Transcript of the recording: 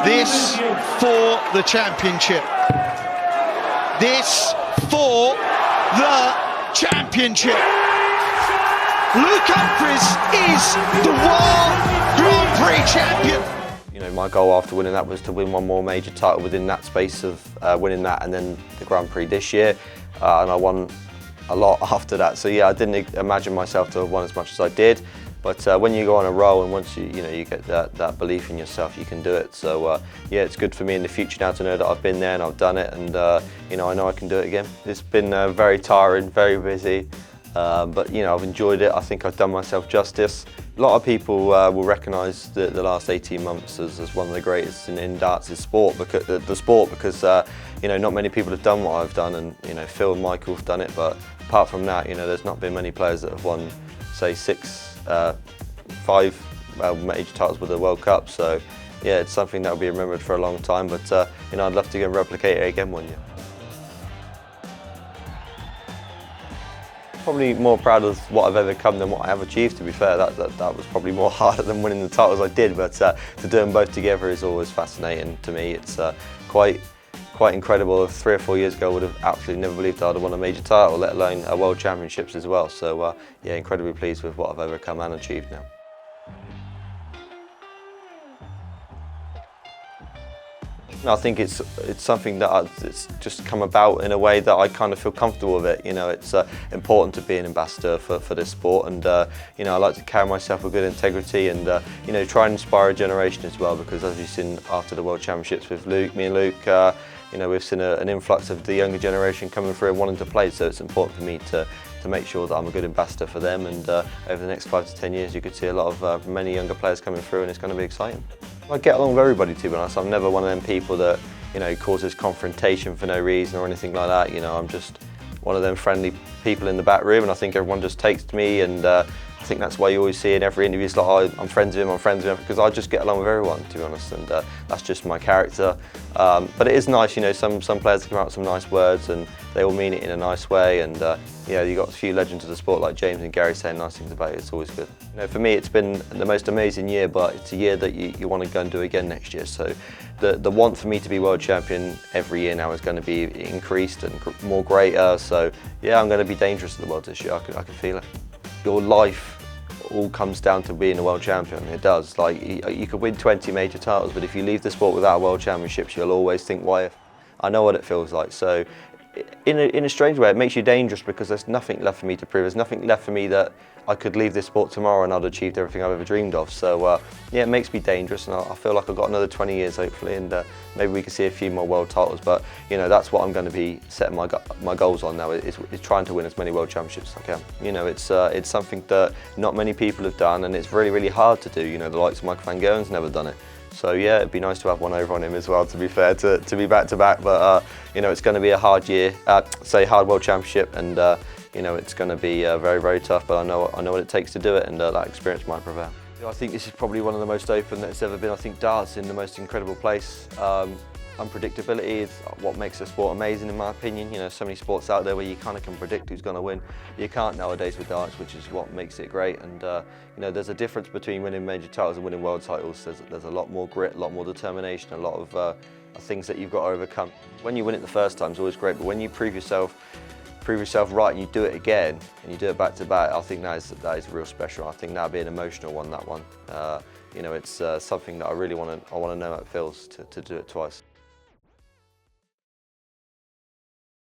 This for the championship. This for the championship. Luke Humphries is the World Grand Prix champion. You know, my goal after winning that was to win one more major title within that space of winning that and then the Grand Prix this year. And I won a lot after that. So yeah, I didn't imagine myself to have won as much as I did. But when you go on a roll and once you get that belief in yourself, you can do it. So yeah, it's good for me in the future now to know that I've been there and I've done it, and I know I can do it again. It's been very tiring, very busy, but I've enjoyed it. I think I've done myself justice. A lot of people will recognise the last 18 months as one of the greatest in darts' sport because not many people have done what I've done, and Phil and Michael have done it. But apart from that, there's not been many players that have won, say, 5 major titles with the World Cup. So yeah, it's something that will be remembered for a long time. But I'd love to go and replicate it again one year. Probably more proud of what I've overcome than what I have achieved, to be fair. That was probably more harder than winning the titles I did, but to do them both together is always fascinating to me. It's quite incredible. 3 or 4 years ago I would have absolutely never believed I'd have won a major title, let alone a World Championships as well. So yeah, incredibly pleased with what I've overcome and achieved now. I think it's something that it's just come about in a way that I kind of feel comfortable with it. It's important to be an ambassador for this sport, and I like to carry myself with good integrity and try and inspire a generation as well, because as you've seen after the World Championships with me and Luke, we've seen an influx of the younger generation coming through and wanting to play, so it's important for me to make sure that I'm a good ambassador for them, and over the next 5 to 10 years you could see a lot of many younger players coming through, and it's going to be exciting. I get along with everybody, to be honest. I'm never one of them people that causes confrontation for no reason or anything like that. I'm just one of them friendly people in the back room, and I think everyone just takes to me, and I think that's why you always see in every interview, it's like, oh, I'm friends with him, because I just get along with everyone, to be honest, and that's just my character. But it is nice, some players come out with some nice words and they all mean it in a nice way, and you've got a few legends of the sport like James and Gary saying nice things about it. It's always good. For me, it's been the most amazing year, but it's a year that you want to go and do again next year. So the want for me to be world champion every year now is going to be increased and more greater. So yeah, I'm going to be dangerous at the World this year. I can feel it. Your life all comes down to being a world champion. It does. Like, you could win 20 major titles, but if you leave the sport without world championships, you'll always think, why? I know what it feels like. So in a strange way, it makes you dangerous, because there's nothing left for me to prove. There's nothing left for me that I could leave this sport tomorrow and I'd achieved everything I've ever dreamed of. So yeah, it makes me dangerous, and I feel like I've got another 20 years hopefully, and maybe we can see a few more world titles. But that's what I'm going to be setting my goals on now, is trying to win as many world championships as I can. It's something that not many people have done, and it's really, really hard to do. The likes of Michael van Gerwen's never done it. So yeah, it'd be nice to have one over on him as well, to be fair, to be back to back. But it's going to be a hard year, hard World Championship, and it's going to be very, very tough. But I know what it takes to do it, and that experience might prevail. I think this is probably one of the most open that it's ever been. I think darts in the most incredible place. Unpredictability is what makes the sport amazing, in my opinion. So many sports out there where you kind of can predict who's going to win. You can't nowadays with darts, which is what makes it great. And there's a difference between winning major titles and winning world titles. There's a lot more grit, a lot more determination, a lot of things that you've got to overcome. When you win it the first time, it's always great, but when you prove yourself right and you do it again and you do it back to back, I think that is real special. I think that'll be an emotional one, that one. It's something that I really want to know how it feels to do it twice.